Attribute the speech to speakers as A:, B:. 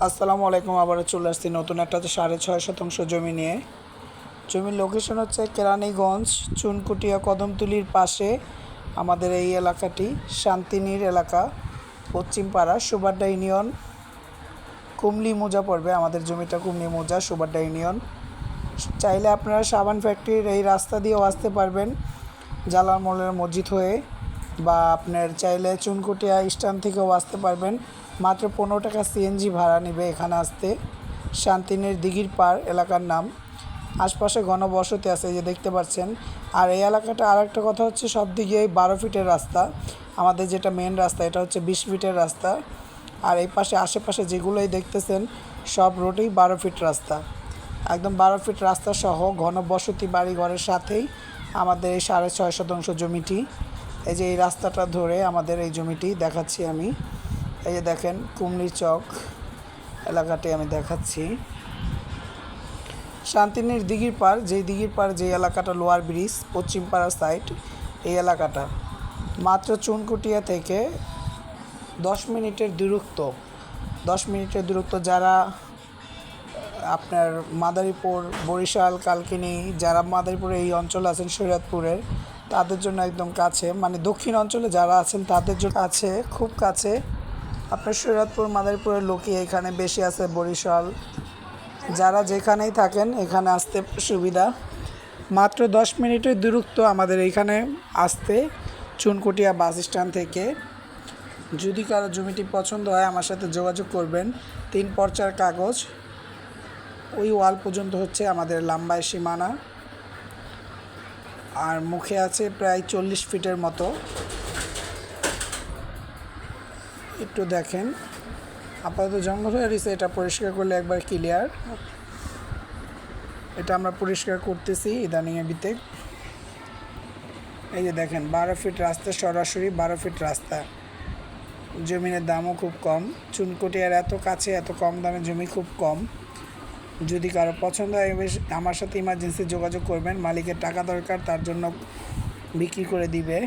A: আসসালামু আলাইকুম। আবারও চলে আসছি নতুন একটা 6.5 শতাংশ জমি নিয়ে। জমির লোকেশন হচ্ছে কেরানীগঞ্জ চুনকুটিয়া কদমতলির পাশে আমাদের এই এলাকাটি শান্তিনীর এলাকা, পশ্চিমপাড়া সুবাড্ডা ইউনিয়ন, কুমলি মোজা পড়বে আমাদের জমিটা। কুমলি মোজা সুবাড্ডা ইউনিয়ন। চাইলে আপনারা সাবান ফ্যাক্টরির এই রাস্তা দিয়েও আসতে পারবেন জালাল মোড়ের মসজিদ হয়ে, বা আপনার চাইলে চুনকুটিয়া স্ট্যান্ড থেকেও আসতে পারবেন। মাত্র 15 টাকা সিএনজি ভাড়া নেবে এখানে আসতে। শান্তিনীর দিঘির পাড় এলাকার নাম। আশপাশে ঘনবসতি আছে, যে দেখতে পাচ্ছেন। আর এই এলাকাটা আরেকটা কথা হচ্ছে, সব দিকেই 12 ফিটের রাস্তা। আমাদের যেটা মেন রাস্তা এটা হচ্ছে 20 ফিটের রাস্তা। আর এই পাশে আশেপাশে যেগুলোই দেখতেছেন সব রোডেই 12 ফিট রাস্তা। একদম 12 ফিট রাস্তা সহ ঘনবসতি বাড়ি ঘরের সাথেই আমাদের এই 6.5 শতাংশ জমিটি। এই যে এই রাস্তাটা ধরে আমাদের এই জমিটি দেখাচ্ছি আমি। এই যে দেখেন কুমলির চক এলাকাটি আমি দেখাচ্ছি। শান্তিনীর দিঘির পাড়, যেই দিঘির পাড় যে এলাকাটা লোয়ার ব্রিজ পশ্চিমপাড়া সাইড, এই এলাকাটা মাত্র চুনকুটিয়া থেকে 10 মিনিটের দূরত্ব। 10 মিনিটের দূরত্ব। যারা আপনার মাদারীপুর, বরিশাল, কালকিনি, যারা মাদারীপুরে এই অঞ্চলে আছেন শরীয়তপুরের, তাদের জন্য একদম কাছে, মানে দক্ষিণ অঞ্চলে যারা আছেন তাদের জন্য কাছে, খুব কাছে। আপনার শরীয়তপুর, মাদারীপুরের লোকই এখানে বেশি আছে, বরিশাল, যারা যেখানেই থাকেন এখানে আসতে সুবিধা। মাত্র 10 মিনিটের দূরত্ব আমাদের এইখানে আসতে চুনকুটিয়া বাস স্ট্যান্ড থেকে। যদি কারো জমিটি পছন্দ হয় আমার সাথে যোগাযোগ করবেন। 3 পর্চার কাগজ, ওই ওয়াল পর্যন্ত হচ্ছে আমাদের লম্বায় সীমানা। আর মুখে আছে প্রায় 40 ফিটের মতো। একটু দেখেন, আপাতত জঙ্গল হয়ে রয়েছে, এটা পরিষ্কার করলে একবার ক্লিয়ার। এটা আমরা পরিষ্কার করতেছি ইদানিংয়ের ভিতরে। এই যে দেখেন 12 ফিট রাস্তা, সরাসরি 12 ফিট রাস্তা। জমিনের দামও খুব কম। চুনকুটিয়ার এত কাছে এত কম দামে জমি খুব কম। যদি কারো পছন্দ হয় আমার সাথে ইমার্জেন্সি যোগাযোগ করবেন। মালিকের টাকা দরকার, তার জন্য বিক্রি করে দিবে।